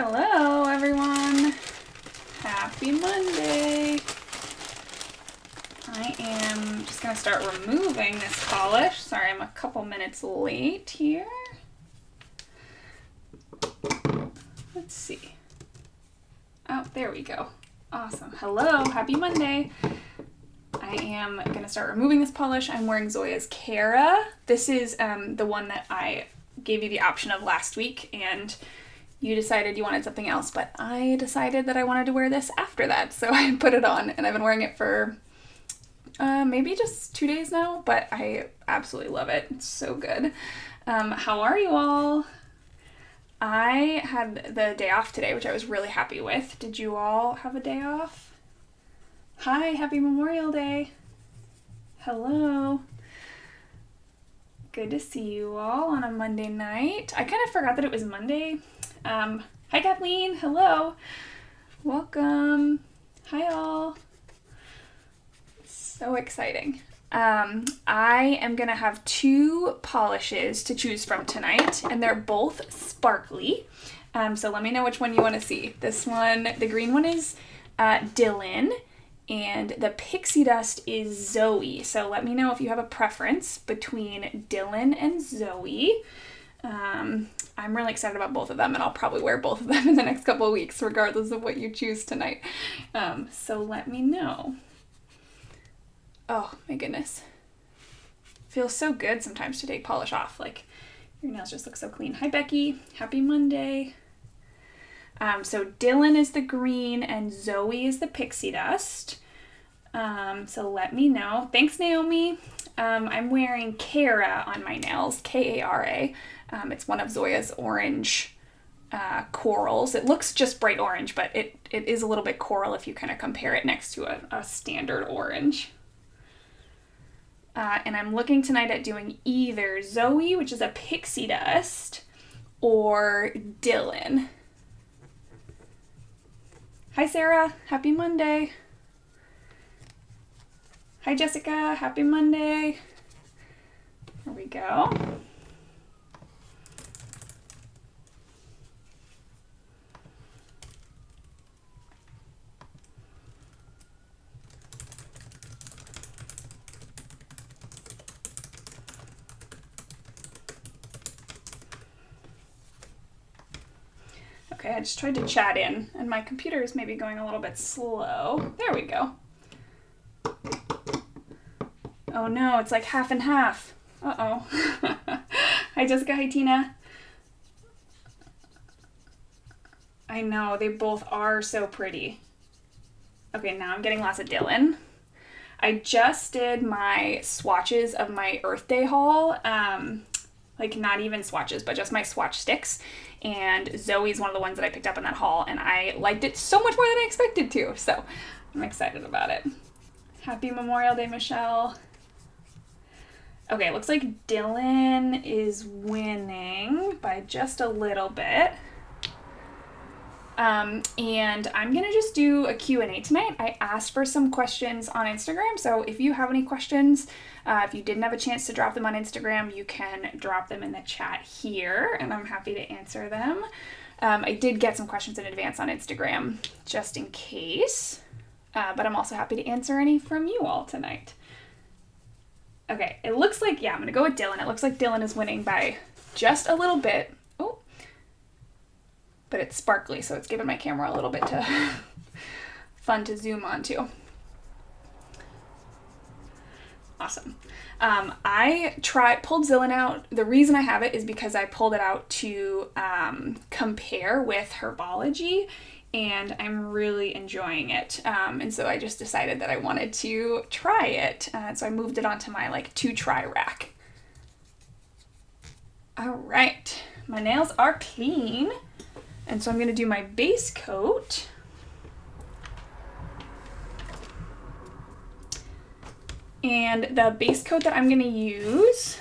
Hello, everyone. Happy Monday. I am just going to start removing this polish. Sorry, I'm a couple minutes late here. Let's see. Oh, there we go. Awesome. Hello, happy Monday. I am going to start removing this polish. I'm wearing Zoya's Cara. This is the one that I gave you the option of last week, and you decided you wanted something else, but I decided that I wanted to wear this after that, so I put it on, and I've been wearing it for maybe just 2 days now, but I absolutely love it. It's so good. How are you all? I had the day off today, which I was really happy with. Did you all have a day off? Hi, happy Memorial Day. Hello. Good to see you all on a Monday night. I kind of forgot that it was Monday. Hi Kathleen, hello. Welcome. Hi all. So exciting. I am gonna have 2 polishes to choose from tonight, and they're both sparkly. So let me know which one you want to see. This one, the green one is Dylan, and the pixie dust is Zoe. So let me know if you have a preference between Dylan and Zoe. I'm really excited about both of them, and I'll probably wear both of them in the next couple of weeks, regardless of what you choose tonight. So let me know. Oh my goodness. Feels so good sometimes to take polish off. Like, your nails just look so clean. Hi Becky, happy Monday. So Dylan is the green and Zoe is the pixie dust. So let me know. Thanks, Naomi. I'm wearing Cara on my nails, Kara. It's one of Zoya's orange corals. It looks just bright orange, but it is a little bit coral if you kind of compare it next to a standard orange. And I'm looking tonight at doing either Zoe, which is a pixie dust, or Dylan. Hi Sarah, happy Monday. Hi Jessica, happy Monday. Here we go. Okay, I just tried to chat in, and my computer is maybe going a little bit slow. There we go. Oh no, it's like half and half. Uh-oh. Hi Jessica, hi Tina. I know, they both are so pretty. Okay, now I'm getting lots of Dylan. I just did my swatches of my Earth Day haul. Like not even swatches, but just my swatch sticks. And Zoe's one of the ones that I picked up in that haul, and I liked it so much more than I expected to. So I'm excited about it. Happy Memorial Day, Michelle. Okay, it looks like Dylan is winning by just a little bit. And I'm gonna just do a Q&A tonight. I asked for some questions on Instagram, so if you have any questions, if you didn't have a chance to drop them on Instagram, you can drop them in the chat here, and I'm happy to answer them. I did get some questions in advance on Instagram, just in case, but I'm also happy to answer any from you all tonight. Okay, it looks like, yeah, I'm gonna go with Dylan. It looks like Dylan is winning by just a little bit. Oh, but it's sparkly, so it's giving my camera a little bit fun to zoom onto. Awesome. I pulled Dylan out. The reason I have it is because I pulled it out to compare with Herbology, and I'm really enjoying it. And so I just decided that I wanted to try it. So I moved it onto my to try rack. All right, my nails are clean. And so I'm going to do my base coat. And the base coat that I'm going to use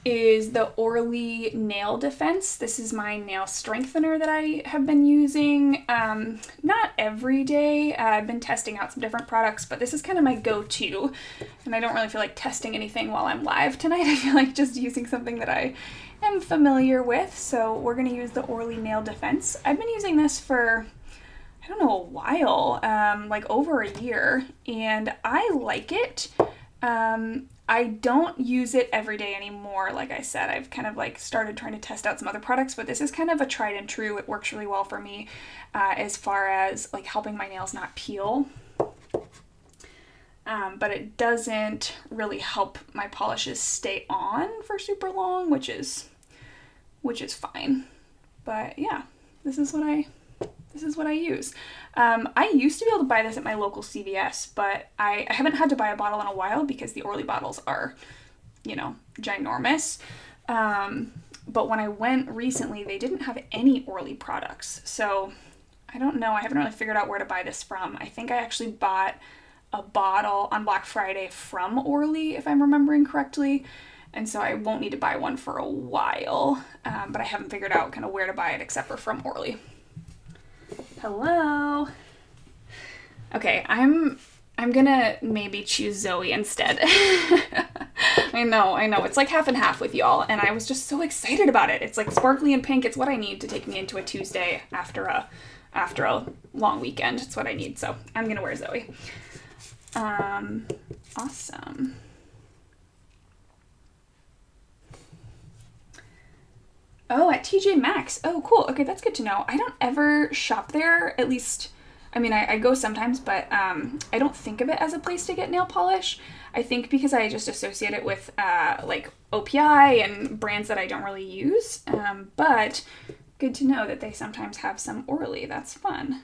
is the Orly Nail Defense. This is my nail strengthener that I have been using. Not every day. I've been testing out some different products, but this is kind of my go-to. And I don't really feel like testing anything while I'm live tonight. I feel like just using something that I am familiar with. So we're going to use the Orly Nail Defense. I've been using this for, I don't know, a while, like over a year, and I like it. I don't use it every day anymore. Like I said, I've kind of like started trying to test out some other products, but this is kind of a tried and true. It works really well for me as far as like helping my nails not peel. But it doesn't really help my polishes stay on for super long, which is fine. But yeah, this is what I use. I used to be able to buy this at my local CVS, but I haven't had to buy a bottle in a while because the Orly bottles are, you know, ginormous. But when I went recently, they didn't have any Orly products. So I don't know. I haven't really figured out where to buy this from. I think I actually bought a bottle on Black Friday from Orly, if I'm remembering correctly. And so I won't need to buy one for a while. But I haven't figured out kind of where to buy it except for from Orly. Hello. Okay, I'm gonna maybe choose Zoe instead. I know, it's like half and half with y'all, and I was just so excited about it. It's like sparkly and pink. It's what I need to take me into a Tuesday after a long weekend. It's what I need, so I'm gonna wear Zoe. Awesome. Oh, at TJ Maxx. Oh, cool. Okay, that's good to know. I don't ever shop there, at least, I mean, I go sometimes, but I don't think of it as a place to get nail polish. I think because I just associate it with like OPI and brands that I don't really use. But good to know that they sometimes have some Orly. That's fun.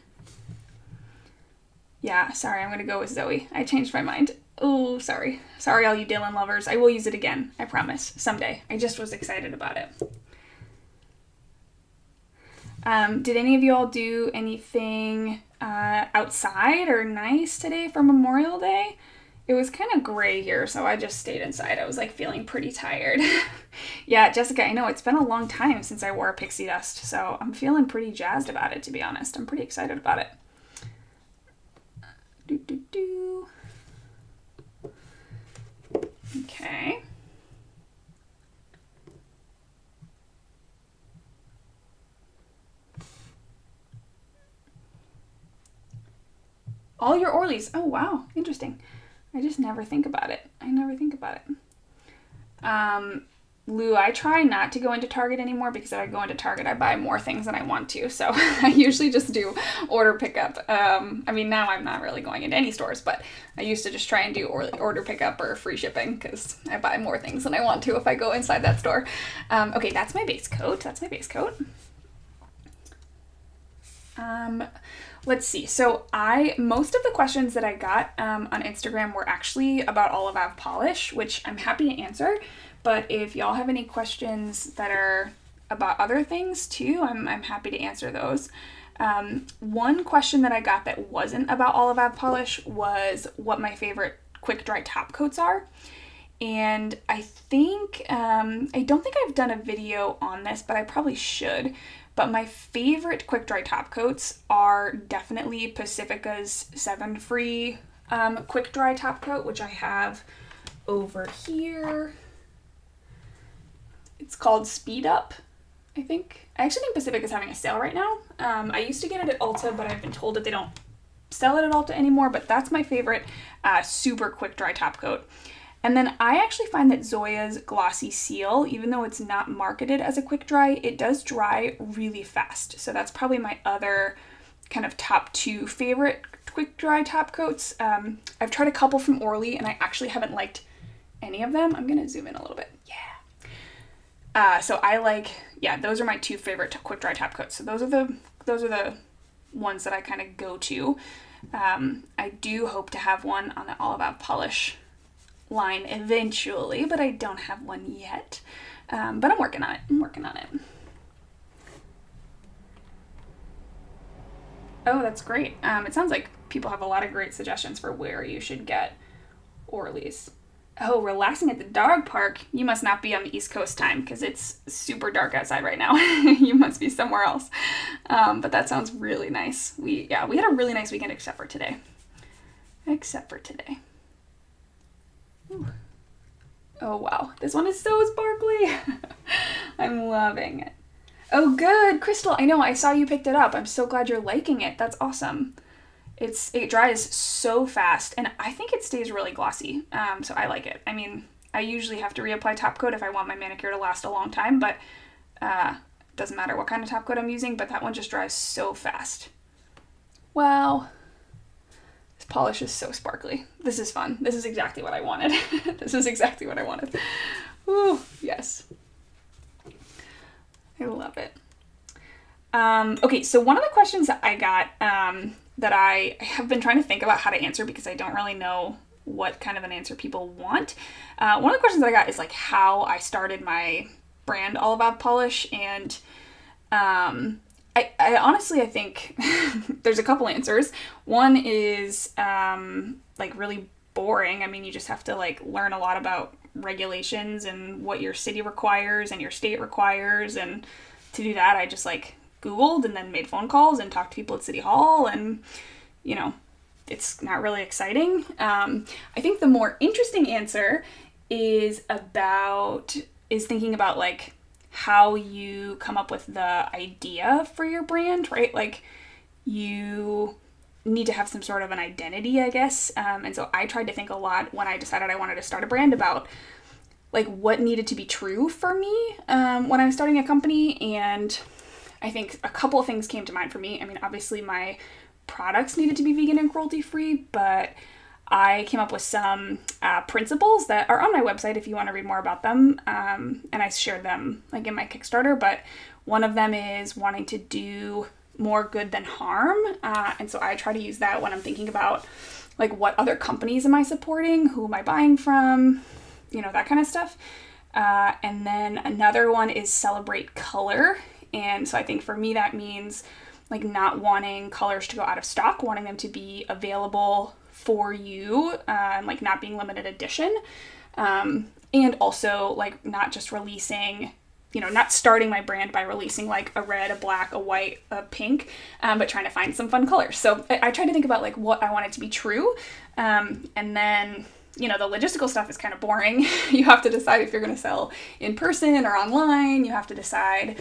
Yeah, sorry, I'm going to go with Zoe. I changed my mind. Oh, sorry. Sorry, all you Dylan lovers. I will use it again. I promise. Someday. I just was excited about it. Did any of you all do anything outside or nice today for Memorial Day? It was kind of gray here, so I just stayed inside. I was like feeling pretty tired. Yeah, Jessica, I know it's been a long time since I wore a pixie dust, so I'm feeling pretty jazzed about it, to be honest. I'm pretty excited about it. Okay. All your Orlys. Oh, wow. Interesting. I just never think about it. Lou, I try not to go into Target anymore because if I go into Target, I buy more things than I want to. So I usually just do order pickup. I mean, now I'm not really going into any stores, but I used to just try and do order pickup or free shipping because I buy more things than I want to if I go inside that store. Okay, that's my base coat. Let's see. So most of the questions that I got on Instagram were actually about Olive Ave polish, which I'm happy to answer. But if y'all have any questions that are about other things too, I'm happy to answer those. One question that I got that wasn't about Olive Ave polish was what my favorite quick dry top coats are. And I think, I don't think I've done a video on this, but I probably should. But my favorite quick dry top coats are definitely Pacifica's 7 Free quick dry top coat, which I have over here. It's called Speed Up, I think. I actually think Pacifica's having a sale right now. I used to get it at Ulta, but I've been told that they don't sell it at Ulta anymore, but that's my favorite super quick dry top coat. And then I actually find that Zoya's Glossy Seal, even though it's not marketed as a quick dry, it does dry really fast. So that's probably my other kind of top 2 favorite quick dry top coats. I've tried a couple from Orly and I actually haven't liked any of them. I'm going to zoom in a little bit. Yeah. So I like, yeah, those are my 2 favorite quick dry top coats. So those are the ones that I kind of go to. I do hope to have one on the Olive Ave polish line eventually, but I don't have one yet. But I'm working on it. Oh, that's great. It sounds like people have a lot of great suggestions for where you should get Orly's. Oh, relaxing at the dog park. You must not be on the East Coast time because it's super dark outside right now. You must be somewhere else. But that sounds really nice. We had a really nice weekend except for today. Ooh. Oh, wow. This one is so sparkly. I'm loving it. Oh, good. Crystal, I know. I saw you picked it up. I'm so glad you're liking it. That's awesome. It dries so fast, and I think it stays really glossy, so I like it. I mean, I usually have to reapply top coat if I want my manicure to last a long time, but doesn't matter what kind of top coat I'm using, but that one just dries so fast. Wow. This polish is so sparkly. This is fun. This is exactly what I wanted. Ooh, yes. I love it. Okay, so one of the questions that I got that I have been trying to think about how to answer because I don't really know what kind of an answer people want. One of the questions that I got is like how I started my brand All About Polish, and I honestly, I think there's a couple answers. One is like really boring. I mean, you just have to like learn a lot about regulations and what your city requires and your state requires, and to do that I just like Googled and then made phone calls and talked to people at City Hall, and you know, it's not really exciting. I think the more interesting answer is thinking about like how you come up with the idea for your brand, right? Like you need to have some sort of an identity, I guess. And so I tried to think a lot when I decided I wanted to start a brand about like what needed to be true for me when I was starting a company, and I think a couple of things came to mind for me. I mean, obviously my products needed to be vegan and cruelty-free, but I came up with some principles that are on my website if you want to read more about them, and I shared them like in my Kickstarter, but one of them is wanting to do more good than harm, and so I try to use that when I'm thinking about like what other companies am I supporting, who am I buying from, you know, that kind of stuff. And then another one is celebrate color. And so I think for me that means like not wanting colors to go out of stock, wanting them to be available for you, and like not being limited edition. And also like not just releasing, you know, not starting my brand by releasing like a red, a black, a white, a pink, but trying to find some fun colors. So I try to think about like what I want it to be true. And then, you know, the logistical stuff is kind of boring. You have to decide if you're going to sell in person or online. You have to decide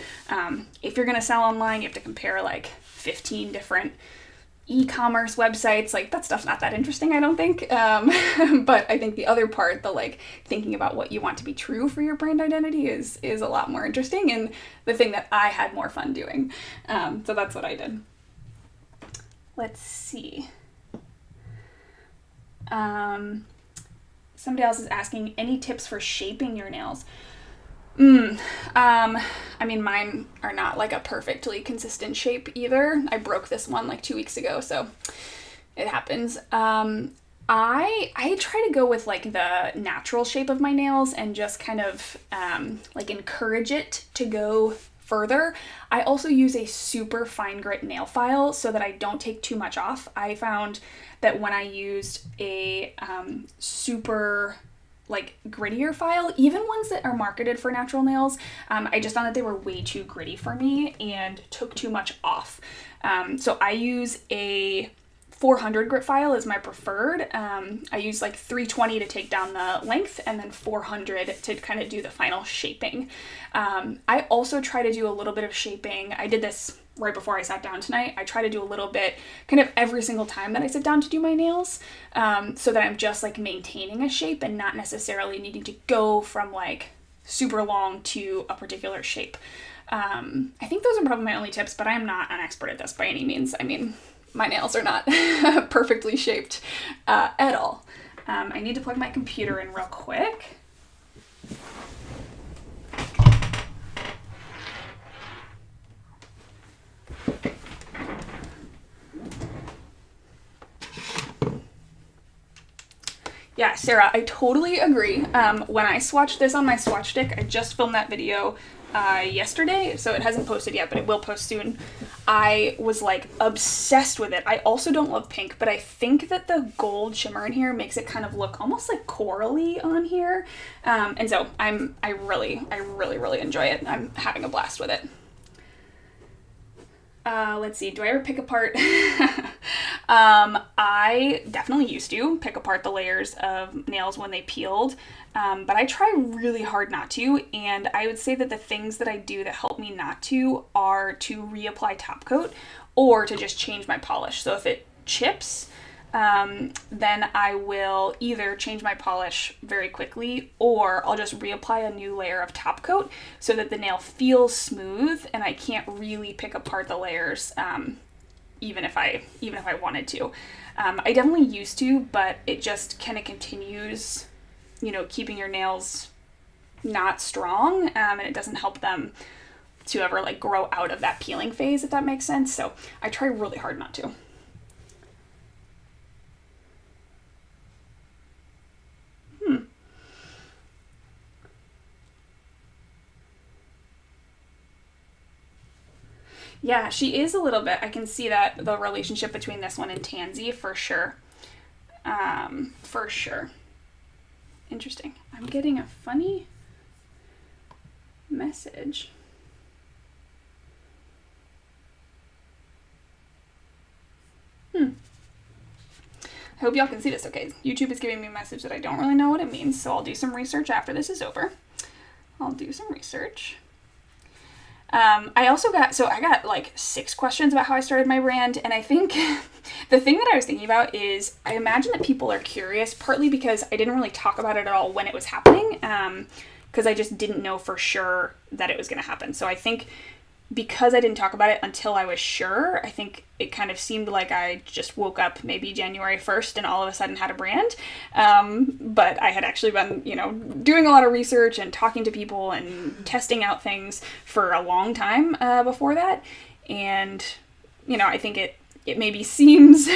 if you're going to sell online. You have to compare like 15 different e-commerce websites. Like that stuff's not that interesting, I don't think. But I think the other part, the like thinking about what you want to be true for your brand identity is a lot more interesting, and the thing that I had more fun doing. So that's what I did. Let's see. Somebody else is asking, any tips for shaping your nails? I mean, mine are not like a perfectly consistent shape either. I broke this one like 2 weeks ago, so it happens. I try to go with like the natural shape of my nails and just kind of like encourage it to go further. I also use a super fine grit nail file so that I don't take too much off. I found that when I used a super like grittier file, even ones that are marketed for natural nails, I just found that they were way too gritty for me and took too much off. So I use a 400 grit file is my preferred. I use like 320 to take down the length and then 400 to kind of do the final shaping. I also try to do a little bit of shaping. I did this right before I sat down tonight. I try to do a little bit kind of every single time that I sit down to do my nails, so that I'm just like maintaining a shape and not necessarily needing to go from like super long to a particular shape. I think those are probably my only tips, but I am not an expert at this by any means. I mean, my nails are not perfectly shaped at all. I need to plug my computer in real quick. Yeah, Sarah, I totally agree. When I swatched this on my swatch stick, I just filmed that video yesterday, so it hasn't posted yet, but it will post soon. I was like obsessed with it. I also don't love pink, but I think that the gold shimmer in here makes it kind of look almost like corally on here. And so I really enjoy it. I'm having a blast with it. Let's see, do I ever pick apart? I definitely used to pick apart the layers of nails when they peeled, but I try really hard not to, and I would say that the things that I do that help me not to are to reapply top coat or to just change my polish. So if it chips, then I will either change my polish very quickly or I'll just reapply a new layer of top coat so that the nail feels smooth and I can't really pick apart the layers even if I wanted to. I definitely used to, but it just kind of continues, you know, keeping your nails not strong, and it doesn't help them to ever like grow out of that peeling phase, if that makes sense. So I try really hard not to. Yeah, she is a little bit. I can see that the relationship between this one and Tansy for sure. For sure. Interesting. I'm getting a funny message. I hope y'all can see this okay. YouTube is giving me a message that I don't really know what it means, so I'll do some research after this is over. I'll do some research. I got like 6 questions about how I started my brand, and I think the thing that I was thinking about is I imagine that people are curious, partly because I didn't really talk about it at all when it was happening, because I just didn't know for sure that it was going to happen. So I think because I didn't talk about it until I was sure, I think it kind of seemed like I just woke up maybe January 1st and all of a sudden had a brand. But I had actually been, you know, doing a lot of research and talking to people and testing out things for a long time before that. And, you know, I think it maybe seems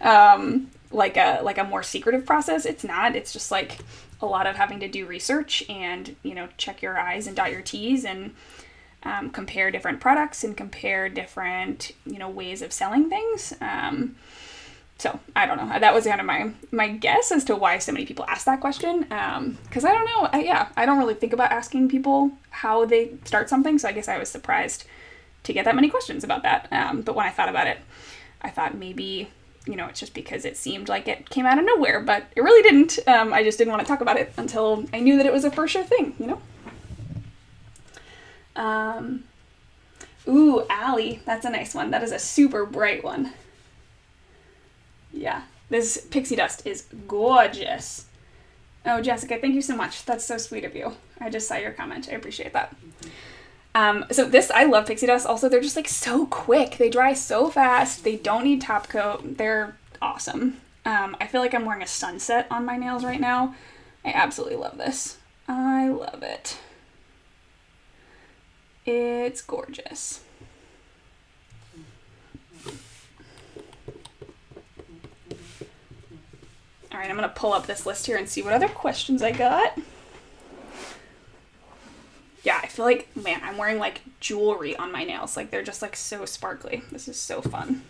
like a more secretive process. It's not. It's just like a lot of having to do research and, you know, check your I's and dot your T's and compare different products and compare different, you know, ways of selling things. So I don't know. That was kind of my guess as to why so many people ask that question. Because I don't know. I don't really think about asking people how they start something. So I guess I was surprised to get that many questions about that. But when I thought about it, I thought maybe, you know, it's just because it seemed like it came out of nowhere, but it really didn't. I just didn't want to talk about it until I knew that it was a for sure thing, you know? Ooh, Allie, that's a nice one. That is a super bright one. Yeah, this pixie dust is gorgeous. Oh, Jessica, thank you so much. That's so sweet of you. I just saw your comment. I appreciate that. So I love pixie dust. Also, they're just like so quick. They dry so fast. They don't need top coat. They're awesome. I feel like I'm wearing a sunset on my nails right now. I absolutely love this. I love it. It's gorgeous. All right, I'm going to pull up this list here and see what other questions I got. Yeah, I feel like, man, I'm wearing like jewelry on my nails. Like they're just like so sparkly. This is so fun.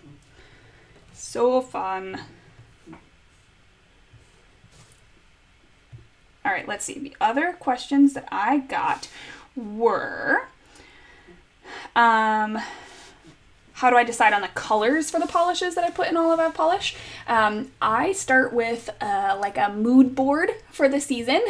So fun. All right, let's see. The other questions that I got were, how do I decide on the colors for the polishes that I put in all of our polish? I start with like a mood board for the season,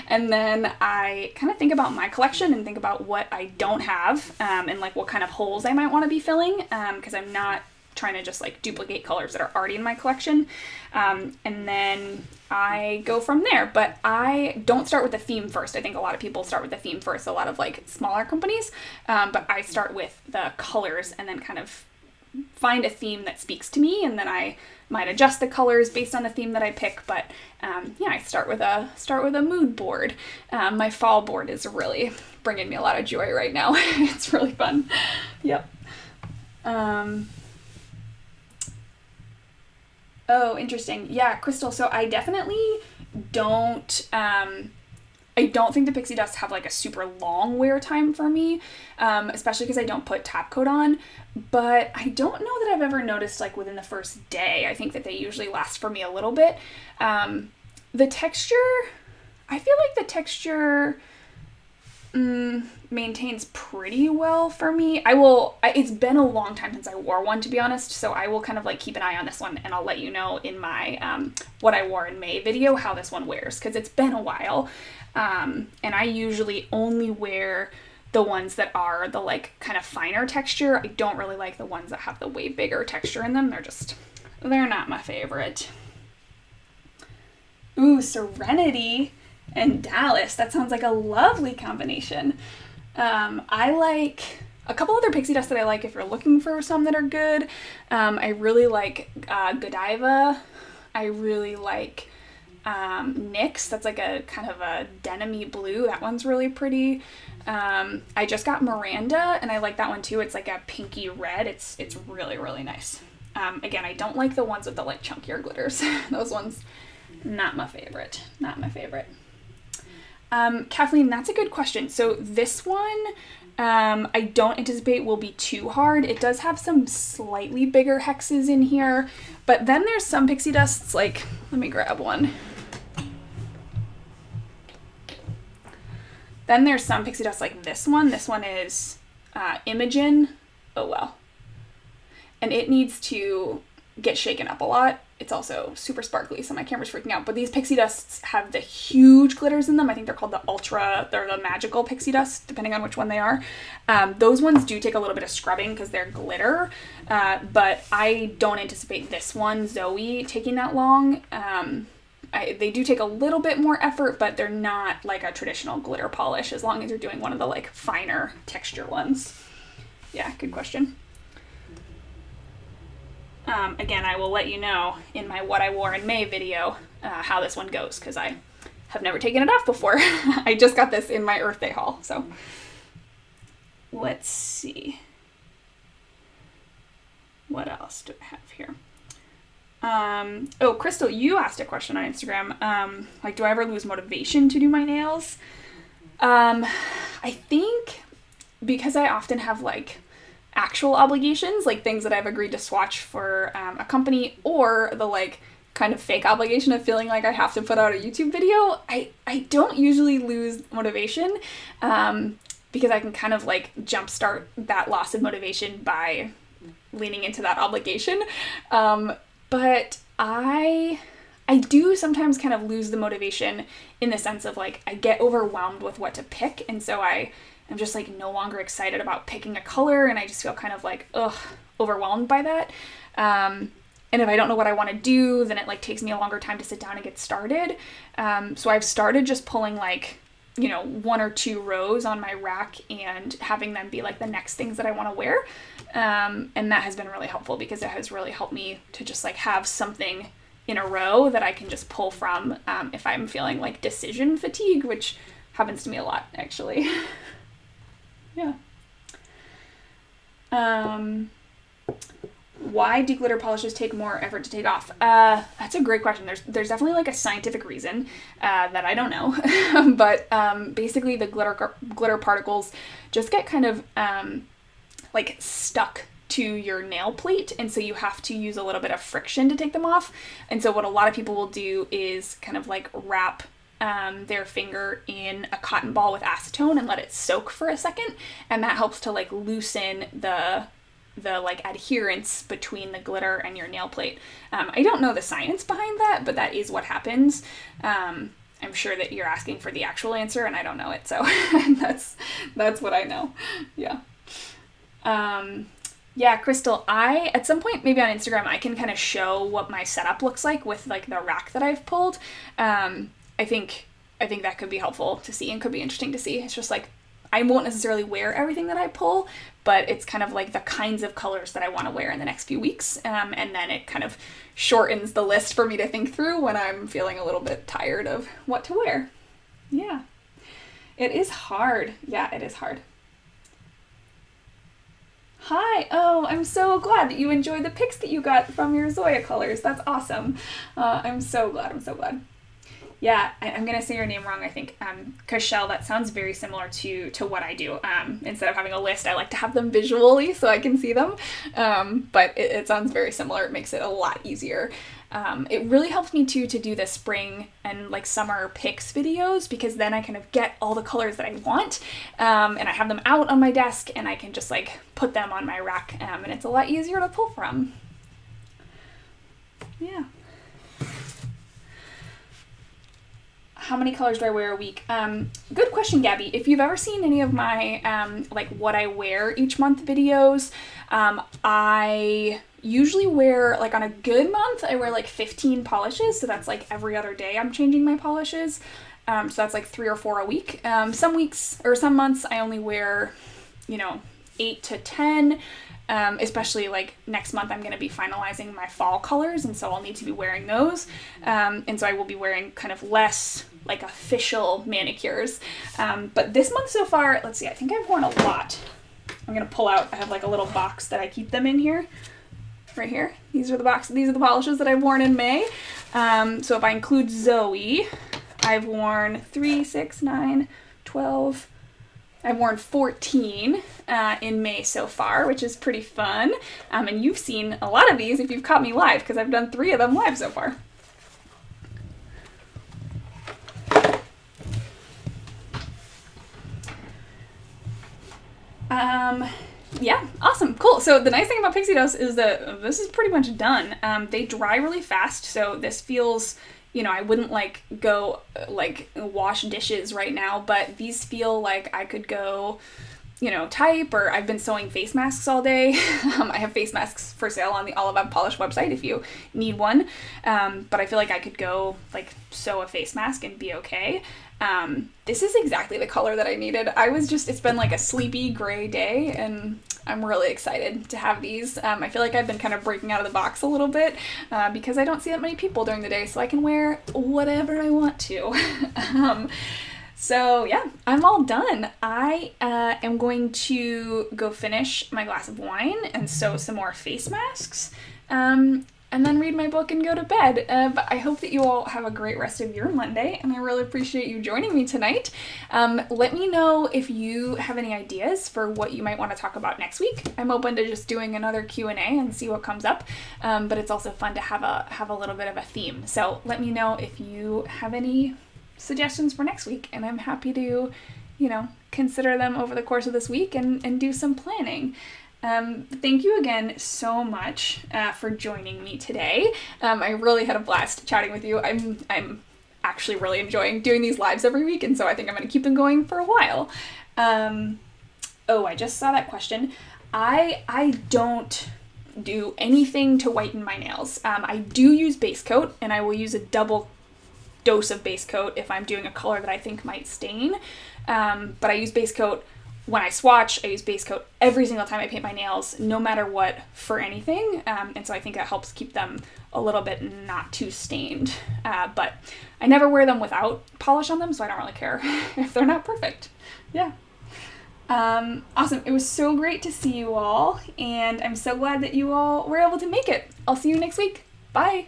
and then I kind of think about my collection and think about what I don't have, and like what kind of holes I might want to be filling, because I'm not trying to just like duplicate colors that are already in my collection, and then I go from there. But I don't start with the theme first. I think a lot of people start with the theme first, a lot of like smaller companies, but I start with the colors and then kind of find a theme that speaks to me, and then I might adjust the colors based on the theme that I pick. But yeah, I start with a mood board. My fall board is really bringing me a lot of joy right now. It's really fun. Yep. Oh, interesting. Yeah, Crystal. So I definitely don't, I don't think the pixie dusts have like a super long wear time for me, especially because I don't put top coat on. But I don't know that I've ever noticed like within the first day. I think that they usually last for me a little bit. The texture, I feel like the texture maintains pretty well for me. It's been a long time since I wore one, to be honest, so I will kind of like keep an eye on this one, and I'll let you know in my what I wore in May video how this one wears, because it's been a while. And I usually only wear the ones that are the like kind of finer texture. I don't really like the ones that have the way bigger texture in them. They're not my favorite. Ooh, Serenity and Dallas. That sounds like a lovely combination. I like a couple other pixie dusts that I like if you're looking for some that are good. I really like Godiva. I really like NYX. That's like a kind of a denim-y blue. That one's really pretty. I just got Miranda, and I like that one too. It's like a pinky red. It's really, really nice. Again, I don't like the ones with the like chunkier glitters. Those ones, not my favorite. Not my favorite. Kathleen, that's a good question. So this one, I don't anticipate will be too hard. It does have some slightly bigger hexes in here, but then there's some pixie dusts, like, let me grab one. Then there's some pixie dusts like this one. This one is Imogen. Oh well. And it needs to get shaken up a lot. It's also super sparkly, so my camera's freaking out. But these pixie dusts have the huge glitters in them. I think they're called they're the magical pixie dust, depending on which one they are. Those ones do take a little bit of scrubbing because they're glitter, but I don't anticipate this one, Zoe, taking that long. They do take a little bit more effort, but they're not like a traditional glitter polish as long as you're doing one of the like finer texture ones. Yeah, good question. Again, I will let you know in my what I wore in May video how this one goes, because I have never taken it off before. I just got this in my Earth Day haul, so let's see. What else do I have here? Oh, Crystal, you asked a question on Instagram. Like, do I ever lose motivation to do my nails? I think because I often have like actual obligations, like things that I've agreed to swatch for a company, or the like kind of fake obligation of feeling like I have to put out a YouTube video, I don't usually lose motivation, because I can kind of like jumpstart that loss of motivation by leaning into that obligation. But I do sometimes kind of lose the motivation in the sense of like I get overwhelmed with what to pick, and so I'm just like no longer excited about picking a color, and I just feel kind of like overwhelmed by that. And if I don't know what I want to do, then it like takes me a longer time to sit down and get started. So I've started just pulling like, you know, 1 or 2 rows on my rack and having them be like the next things that I want to wear. And that has been really helpful because it has really helped me to just like have something in a row that I can just pull from if I'm feeling like decision fatigue, which happens to me a lot actually. Yeah. Why do glitter polishes take more effort to take off? That's a great question. There's definitely like a scientific reason that I don't know, but basically the glitter particles just get kind of like stuck to your nail plate, and so you have to use a little bit of friction to take them off. And so what a lot of people will do is kind of like wrap their finger in a cotton ball with acetone and let it soak for a second, and that helps to like loosen the like adherence between the glitter and your nail plate. I don't know the science behind that, but that is what happens. I'm sure that you're asking for the actual answer and I don't know it, so that's what I know. Yeah. Yeah, Crystal, at some point maybe on Instagram I can kind of show what my setup looks like with like the rack that I've pulled. I think that could be helpful to see and could be interesting to see. It's just like I won't necessarily wear everything that I pull, but it's kind of like the kinds of colors that I want to wear in the next few weeks. And then it kind of shortens the list for me to think through when I'm feeling a little bit tired of what to wear. Yeah. It is hard. Yeah, it is hard. Hi. Oh, I'm so glad that you enjoyed the pics that you got from your Zoya colors. That's awesome. I'm so glad. I'm so glad. Yeah, I'm going to say your name wrong, I think. Cashel, that sounds very similar to what I do. Instead of having a list, I like to have them visually so I can see them. But it sounds very similar. It makes it a lot easier. It really helps me too to do the spring and like summer picks videos, because then I kind of get all the colors that I want, and I have them out on my desk and I can just like put them on my rack, and it's a lot easier to pull from. Yeah. How many colors do I wear a week? Good question, Gabby. If you've ever seen any of my like what I wear each month videos, I usually wear, like on a good month, I wear like 15 polishes. So that's like every other day I'm changing my polishes. So that's like 3 or 4 a week. Some weeks or some months I only wear, 8 to 10. Especially like next month I'm going to be finalizing my fall colors, and so I'll need to be wearing those. And so I will be wearing kind of less like official manicures. But this month so far, let's see, I think I've worn a lot. I'm going to pull out, I have like a little box that I keep them in here, right here. These are the polishes that I've worn in May. So if I include Zoe, I've worn 3, 6, 9, 12, I've worn 14 in May so far, which is pretty fun. And you've seen a lot of these if you've caught me live, because I've done 3 of them live so far. Yeah, awesome, cool. So the nice thing about Pixie Dust is that this is pretty much done. They dry really fast, so this feels, I wouldn't like go like wash dishes right now, but these feel like I could go, type, or I've been sewing face masks all day. I have face masks for sale on the All About Polish website if you need one. But I feel like I could go like sew a face mask and be okay. This is exactly the color that I needed. It's been like a sleepy gray day, and I'm really excited to have these. I feel like I've been kind of breaking out of the box a little bit because I don't see that many people during the day, so I can wear whatever I want to. So yeah, I'm all done. I am going to go finish my glass of wine and sew some more face masks, and then read my book and go to bed. But I hope that you all have a great rest of your Monday, and I really appreciate you joining me tonight. Let me know if you have any ideas for what you might want to talk about next week. I'm open to just doing another Q&A and see what comes up, but it's also fun to have a little bit of a theme. So let me know if you have any suggestions for next week, and I'm happy to, consider them over the course of this week and do some planning. Thank you again so much for joining me today. I really had a blast chatting with you. I'm actually really enjoying doing these lives every week, and so I think I'm going to keep them going for a while. I just saw that question. I don't do anything to whiten my nails. I do use base coat, and I will use a double dose of base coat if I'm doing a color that I think might stain. But I use base coat when I swatch. I use base coat every single time I paint my nails, no matter what, for anything. And so I think that helps keep them a little bit not too stained. But I never wear them without polish on them, so I don't really care if they're not perfect. Yeah. Awesome. It was so great to see you all, and I'm so glad that you all were able to make it. I'll see you next week. Bye.